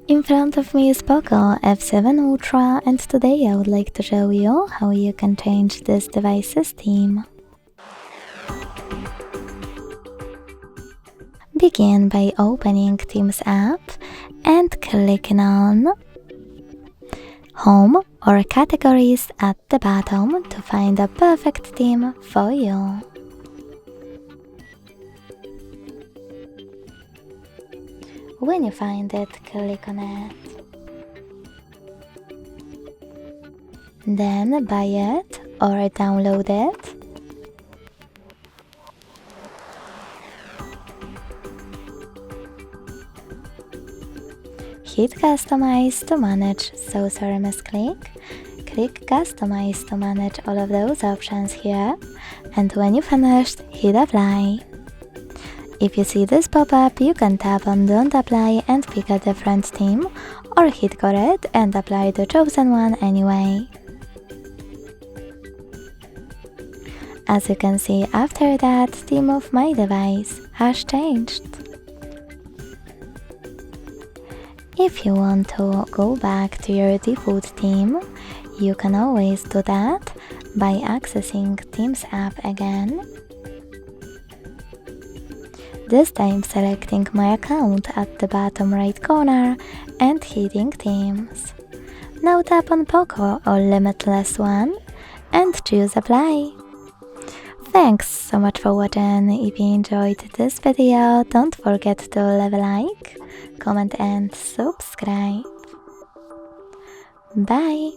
In front of me is Poco F7 Ultra, and today I would like to show you how you can change this device's theme. Begin by opening Themes app and clicking on Home or Categories at the bottom to find a perfect theme for you. When you find it, click on it. Then buy it or download it. Hit Customize to manage those misclick. Click Customize to manage all of those options here, and when you finished, hit Apply. If you see this pop up, you can tap on Don't Apply and pick a different theme, or hit Correct and apply the chosen one anyway. As you can see, after that, theme of my device has changed. If you want to go back to your default theme, you can always do that by accessing Themes app again. This time selecting my account at the bottom right corner and hitting Themes. Now tap on Poco or Limitless one and choose Apply. Thanks so much for watching. If you enjoyed this video, don't forget to leave a like, comment and subscribe. Bye!